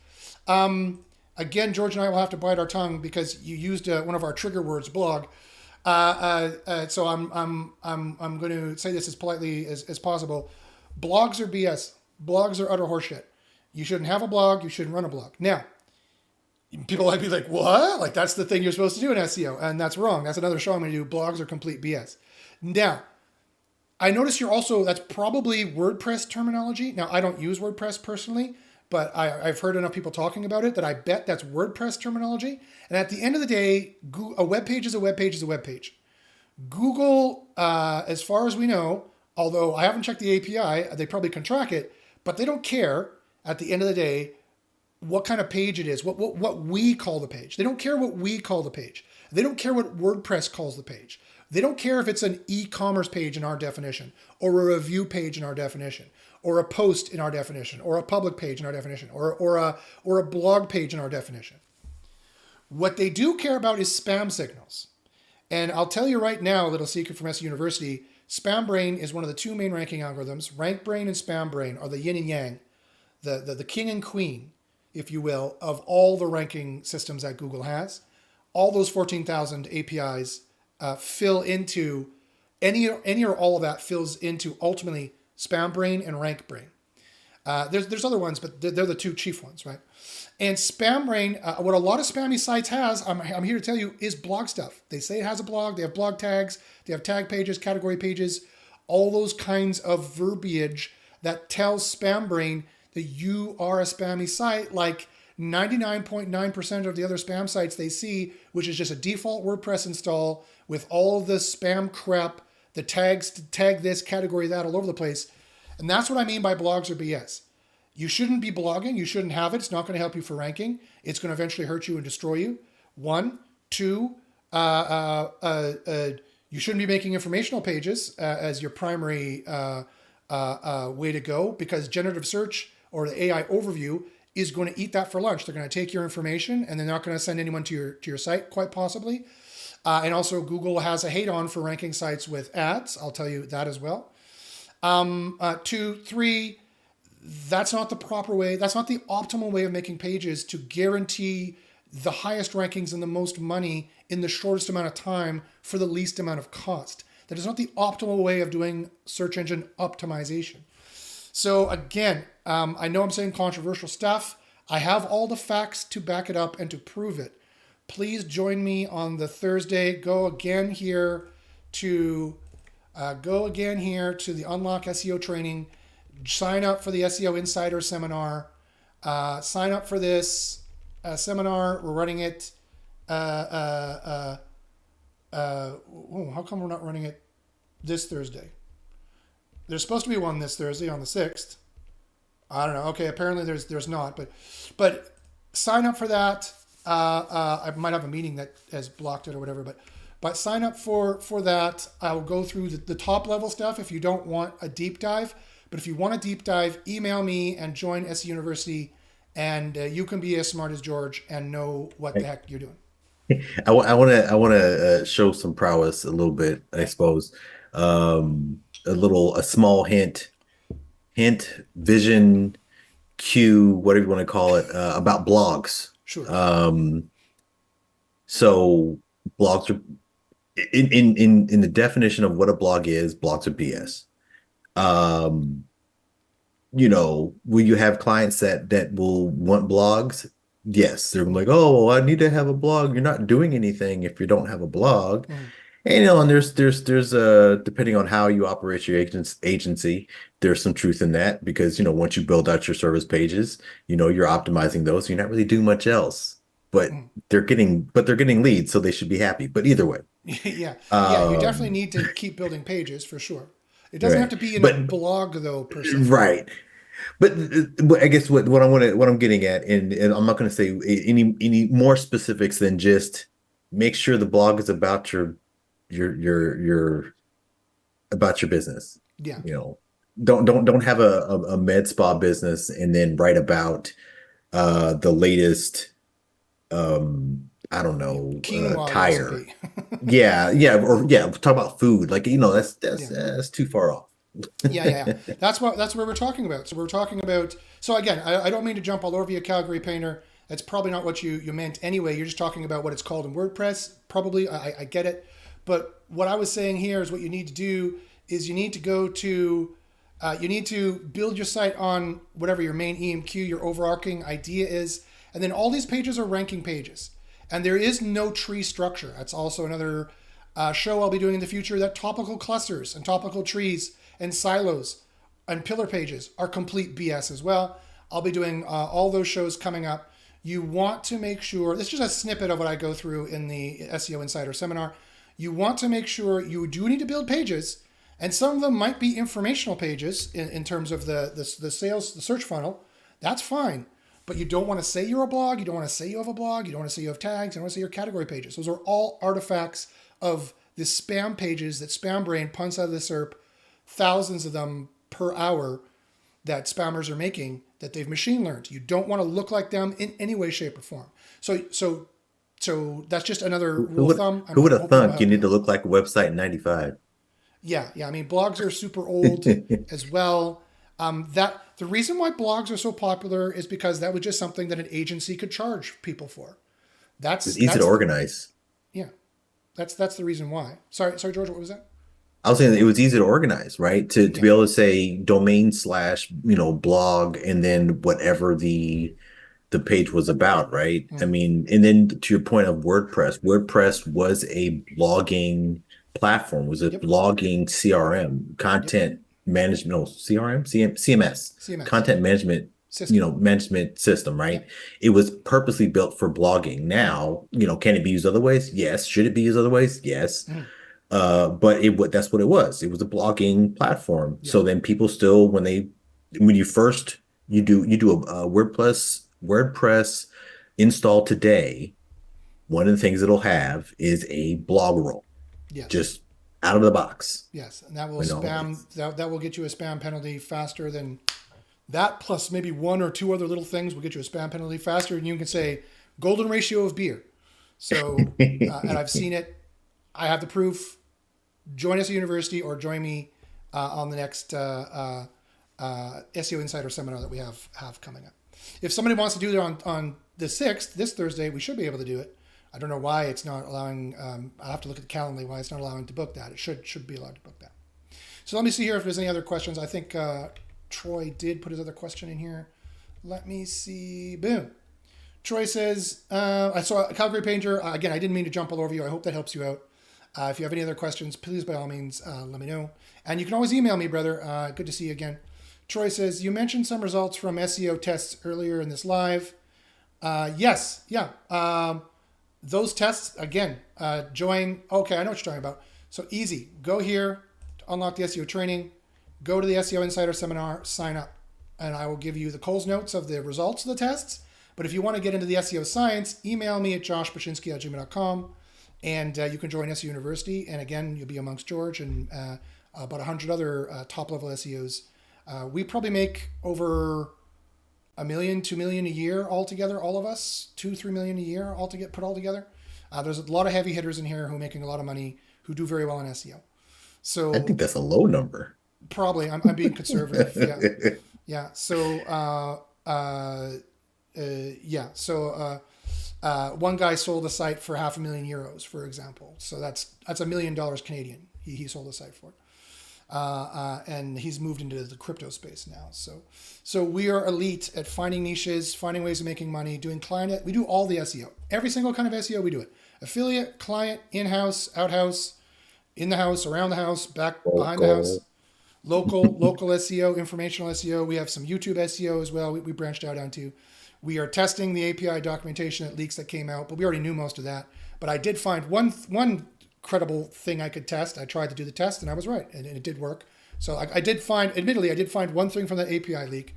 Again, George and I will have to bite our tongue because you used one of our trigger words, blog. So I'm going to say this as politely as possible. Blogs are BS. Blogs are utter horseshit. You shouldn't have a blog. You shouldn't run a blog. Now, people might be like, what? Like, that's the thing you're supposed to do in SEO. And that's wrong. That's another show I'm going to do. Blogs are complete BS. Now, I notice that's probably WordPress terminology. Now, I don't use WordPress personally, but I've heard enough people talking about it that I bet that's WordPress terminology. And at the end of the day, a web page is a web page is a web page. Google, as far as we know, although I haven't checked the API, they probably can track it, but they don't care at the end of the day what kind of page it is, what we call the page. They don't care what we call the page. They don't care what WordPress calls the page. They don't care if it's an e-commerce page in our definition, or a review page in our definition, or a post in our definition, or a public page in our definition, or a blog page in our definition. What they do care about is spam signals. And I'll tell you right now, a little secret from SEO University, SpamBrain is one of the two main ranking algorithms. RankBrain and SpamBrain are the yin and yang, the king and queen, if you will, of all the ranking systems that Google has. All those 14,000 APIs fill into, any or all of that fills into ultimately SpamBrain and RankBrain. There's other ones, but they're the two chief ones, right? And SpamBrain, what a lot of spammy sites has, I'm here to tell you, is blog stuff. They say it has a blog, they have blog tags, they have tag pages, category pages, all those kinds of verbiage that tells SpamBrain that you are a spammy site, like 99.9% of the other spam sites they see, which is just a default WordPress install with all of the spam crap, the tags to tag this, category that, all over the place. And that's what I mean by blogs are BS. You shouldn't be blogging. You shouldn't have it. It's not going to help you for ranking. It's going to eventually hurt you and destroy you. 1, 2, you shouldn't be making informational pages as your primary way to go, because generative search or the AI overview is going to eat that for lunch. They're going to take your information and they're not going to send anyone to your site, quite possibly. And also Google has a hate on for ranking sites with ads. I'll tell you that as well. 2, 3, that's not the proper way. That's not the optimal way of making pages to guarantee the highest rankings and the most money in the shortest amount of time for the least amount of cost. That is not the optimal way of doing search engine optimization. So again, I know I'm saying controversial stuff. I have all the facts to back it up and to prove it. Please join me on the Thursday. Go again here to the Unlock SEO training. Sign up for the SEO Insider Seminar. Sign up for this seminar. We're running it. How come we're not running it this Thursday? There's supposed to be one this Thursday on the 6th. I don't know. Okay, apparently there's not. But sign up for that. I might have a meeting that has blocked it or whatever. But sign up for that. I will go through the top level stuff if you don't want a deep dive. But if you want a deep dive, email me and join SEO University, and you can be as smart as George and know what the heck you're doing. I want to show some prowess a little bit, I suppose. A small vision, cue, whatever you want to call it, about blogs. Sure. Um, so blogs are in the definition of what a blog is, blogs are BS. Um, will you have clients that will want blogs? Yes, they're like, oh, well, I need to have a blog. You're not doing anything if you don't have a blog. Mm. And and there's depending on how you operate your agency, there's some truth in that because once you build out your service pages, you're optimizing those. You're not really doing much else, but Mm. they're getting leads, so they should be happy. But either way, Yeah. Yeah. You definitely um, need to keep building pages for sure. It doesn't have right, to be in a but blog though, per se. right. But I guess what I'm getting at, and I'm not going to say any more specifics than just make sure the blog is about your about your business. Yeah. You know, don't have a med spa business and then write about the latest I don't know Quinoa tire. recipe. Yeah, talk about food. Like Yeah. that's too far off. Yeah. That's what we're talking about. So we're talking about. So again, I don't mean to jump all over you, Calgary Painter. That's probably not what you meant anyway. You're just talking about what it's called in WordPress. Probably, I get it. But what I was saying here is what you need to do is you need to go to you need to build your site on whatever your main EMQ, your overarching idea is, and then all these pages are ranking pages. And there is no tree structure. That's also another show I'll be doing in the future. That topical clusters and topical trees and silos and pillar pages are complete BS as well. I'll be doing all those shows coming up. You want to make sure, this is just a snippet of what I go through in the SEO Insider seminar. You want to make sure you do need to build pages, and some of them might be informational pages in terms of the sales, the search funnel. That's fine. But you don't want to say you're a blog. You don't want to say you have a blog. You don't want to say you have tags. You don't want to say your category pages. Those are all artifacts of the spam pages that SpamBrain punts out of the SERP, thousands of them per hour that spammers are making that they've machine learned. You don't want to look like them in any way, shape, or form. So that's just another Who rule of would thumb. who would I'm have hoping that'll thunk you help you need to out. look like a website in 95? Yeah. I mean, blogs are super old as well. That the reason why blogs are so popular is because that was just something that an agency could charge people for. It's That's easy to that's the organize. yeah. That's the reason why. Sorry, George. What was that? I was saying it was easy to organize, right? To Yeah. be able to say domain slash, blog, and then whatever the page was about, right? I Mm. mean, and then to your point of WordPress, WordPress was a blogging platform, was a Yep. blogging CRM, Yep. content management, no, CRM, CMS, CMS. Yep. content management, System. management system, right? Yep. It was purposely built for blogging. Now, can it be used other ways? Yes. Should it be used other ways? Yes. Mm. But that's what it was. It was a blogging platform. Yeah. So then people still, when you first you do a WordPress install today, one of the things it'll have is a blog roll, Yes. just out of the box. Yes. And that will You know, spam. That will get you a spam penalty faster than that. Plus maybe one or two other little things will get you a spam penalty faster. And you can say golden ratio of beer. So and I've seen it. I have the proof. Join us at university or join me on the next SEO Insider seminar that we have coming up. If somebody wants to do it on the 6th, this Thursday, we should be able to do it. I don't know why it's not allowing. I'll have to look at the calendar why it's not allowing to book that. It should be allowed to book that. So let me see here if there's any other questions. I think Troy did put his other question in here. Let me see. Boom. Troy says, I saw Calgary Painter. Again, I didn't mean to jump all over you. I hope that helps you out. If you have any other questions, please, by all means, let me know. And you can always email me, brother. Good to see you again. Troy says, you mentioned some results from SEO tests earlier in this live. Yes. Yeah. Those tests, again, join. Okay, I know what you're talking about. So easy. Go here to unlock the SEO training. Go to the SEO Insider seminar, sign up. And I will give you the Coles notes of the results of the tests. But if you want to get into the SEO science, email me at joshpachinski@gmail.com. And you can join SEO University. And again, you'll be amongst George and about 100 other top-level SEOs. We probably make over a million, 2 million a year altogether, all of us, 2, 3 million a year all to get put all together. There's a lot of heavy hitters in here who are making a lot of money, who do very well in SEO. I So think that's a low number. probably I'm being conservative. Yeah. Yeah. So, yeah. So, one guy sold a site for €500,000, for example. So that's $1 million Canadian. He sold a site for, and he's moved into the crypto space now. So we are elite at finding niches, finding ways of making money, doing client. We do all the SEO, every single kind of SEO. We do it: affiliate, client, in-house, out-house, in the house, around the house, back behind the house. Local SEO, informational SEO. We have some YouTube SEO as well. We branched out onto. We are testing the API documentation at leaks that came out, but we already knew most of that. But I did find one credible thing I could test. I tried to do the test, and I was right, and it did work. So I did find, admittedly, I did find one thing from that API leak,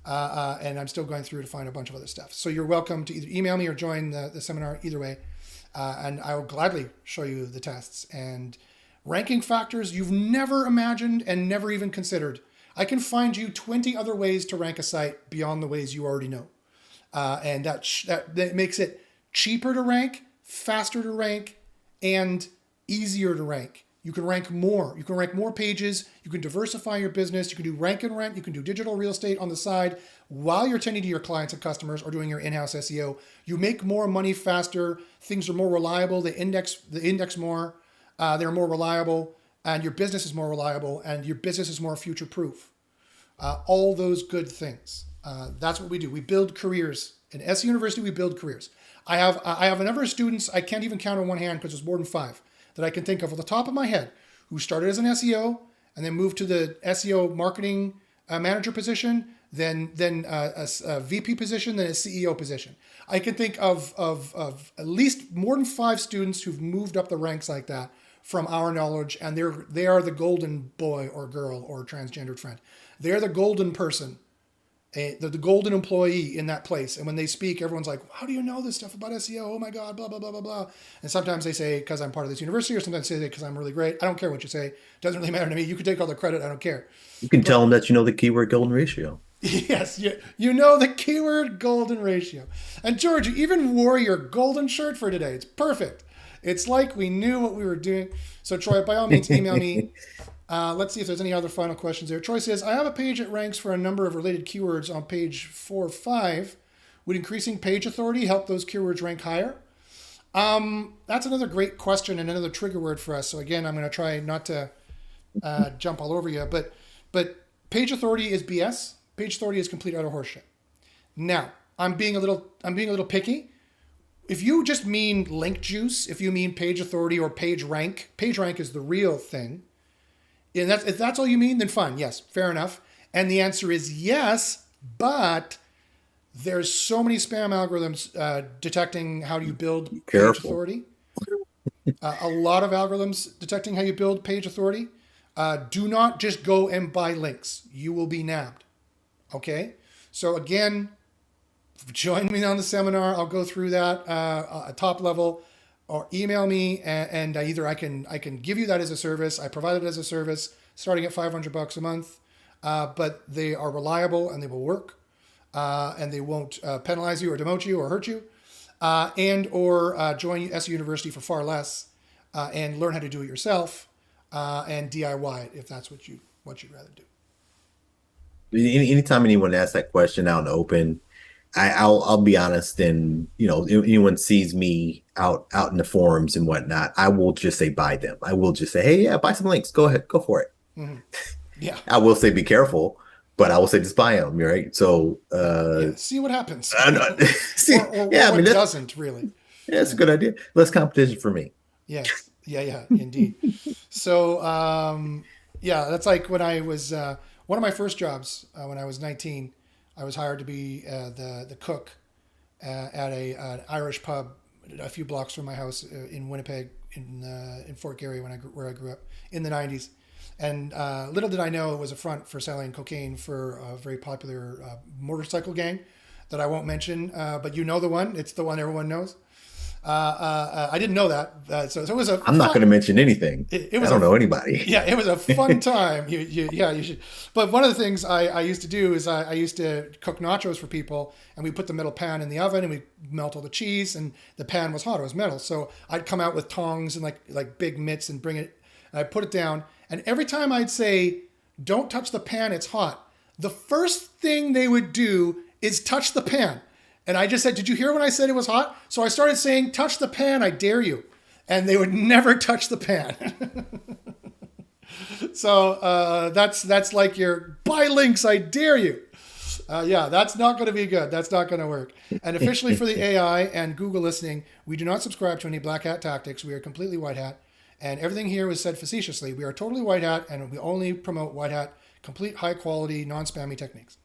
and I'm still going through to find a bunch of other stuff. So you're welcome to either email me or join the seminar, either way, and I will gladly show you the tests and ranking factors you've never imagined and never even considered. I can find you 20 other ways to rank a site beyond the ways you already know. And that makes it cheaper to rank, faster to rank, and easier to rank. You can rank more. You can rank more pages. You can diversify your business. You can do rank and rent. You can do digital real estate on the side while you're tending to your clients and customers or doing your in-house SEO. You make more money faster. Things are more reliable. They index more. They're more reliable, and your business is more reliable, and your business is more future-proof. All those good things. That's what we do. We build careers. In SEO University, we build careers. I have a number of students, I can't even count on one hand because there's more than 5, that I can think of off the top of my head, who started as an SEO and then moved to the SEO marketing manager position, then a VP position, then a CEO position. I can think of at least more than 5 students who've moved up the ranks like that from our knowledge, and they are the golden boy or girl or transgendered friend. They're the golden person. They're the golden employee in that place. And when they speak, everyone's like, how do you know this stuff about SEO? Oh my God, blah, blah, blah, blah, blah. And sometimes they say, because I'm part of this university, or sometimes they say, because I'm really great. I don't care what you say. It doesn't really matter to me. You can take all the credit. I don't care. You can tell them that you know the keyword golden ratio. Yes, you know the keyword golden ratio. And George, you even wore your golden shirt for today. It's perfect. It's like we knew what we were doing. So Troy, by all means, email me. Let's see if there's any other final questions there. Troy says, I have a page that ranks for a number of related keywords on page 4 or 5. Would increasing page authority help those keywords rank higher? That's another great question and another trigger word for us. So again, I'm going to try not to jump all over you. But page authority is BS. Page authority is complete utter horseshit. Now, I'm being a little picky. If you just mean link juice, if you mean page authority or page rank is the real thing. And if that's all you mean, then fine. Yes, fair enough. And the answer is yes, but there's so many spam algorithms detecting how you build page authority. A lot of algorithms detecting how you build page authority. Do not just go and buy links. You will be nabbed. Okay? So again, join me on the seminar. I'll go through that at top level. Or email me, and either I can give you that as a service. I provide it as a service, starting at $500 a month, but they are reliable and they will work, and they won't penalize you or demote you or hurt you, or join SEO University for far less, and learn how to do it yourself, and DIY it if that's what you'd rather do. Anytime anyone asks that question out in the open, I'll be honest, and anyone sees me out in the forums and whatnot, I will just say buy them. I will just say, hey, yeah, buy some links. Go ahead, go for it. Mm-hmm. Yeah. I will say be careful, but I will say just buy them, right? So see what happens. See, or it doesn't really. Yeah, it's a good idea. Less competition for me. Yes. Yeah, indeed. So that's like when I was one of my first jobs when I was 19. I was hired to be the cook at an Irish pub a few blocks from my house in Winnipeg, in Fort Garry, where I grew up in the 90s. And little did I know it was a front for selling cocaine for a very popular motorcycle gang that I won't mention, but you know the one. It's the one everyone knows. I didn't know that. So it was a I'm not going fun. to mention anything. It I was don't a know anybody. yeah, it was a fun time. Yeah, you should. But one of the things I used to do is I used to cook nachos for people, and we put the metal pan in the oven, and we melt all the cheese, and the pan was hot; it was metal. So I'd come out with tongs and like big mitts and bring it. And I'd put it down, and every time I'd say, "Don't touch the pan; it's hot," the first thing they would do is touch the pan. And I just said, "Did you hear when I said it was hot?" So I started saying, "Touch the pan, I dare you." And they would never touch the pan. So that's like your buy links, I dare you. Yeah, that's not going to be good. That's not going to work. And officially for the AI and Google listening, we do not subscribe to any black hat tactics. We are completely white hat. And everything here was said facetiously. We are totally white hat, and we only promote white hat, complete high quality, non spammy techniques.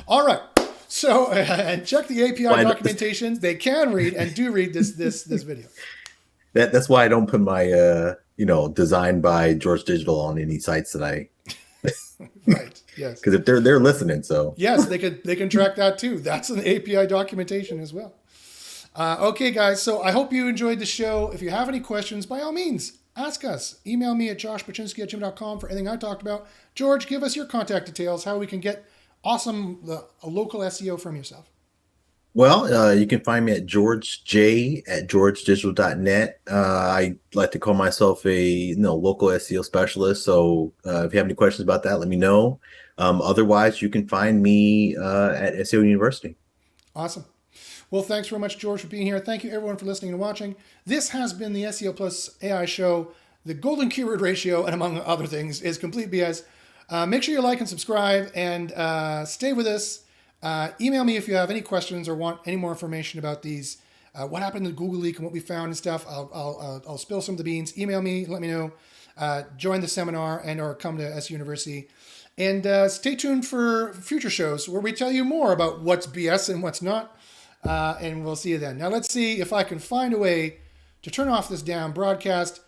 All right. So and check the API documentation. They can read and do read this video. That's why I don't put my designed by George Digital on any sites that I Right. Yes. because if they're listening, so Yes, they can track that too. That's an API documentation as well. Okay, guys. So I hope you enjoyed the show. If you have any questions, by all means, ask us. Email me at joshpaczynski@gmail.com for anything I talked about. George, give us your contact details, how we can get awesome a local SEO from yourself. well, you can find me at georgej@georgedigital.net. I like to call myself a local SEO specialist. So if you have any questions about that, let me know. Otherwise, you can find me at SEO University. Awesome. Well, thanks very much, George, for being here. Thank you, everyone, for listening and watching. This has been the SEO Plus AI show. The golden keyword ratio, and among other things, is complete BS. Make sure you like and subscribe, and stay with us. Email me if you have any questions or want any more information about these. What happened to the Google leak and what we found and stuff. I'll spill some of the beans. Email me, let me know. Join the seminar and or come to SEO University. And stay tuned for future shows where we tell you more about what's BS and what's not. And we'll see you then. Now let's see if I can find a way to turn off this damn broadcast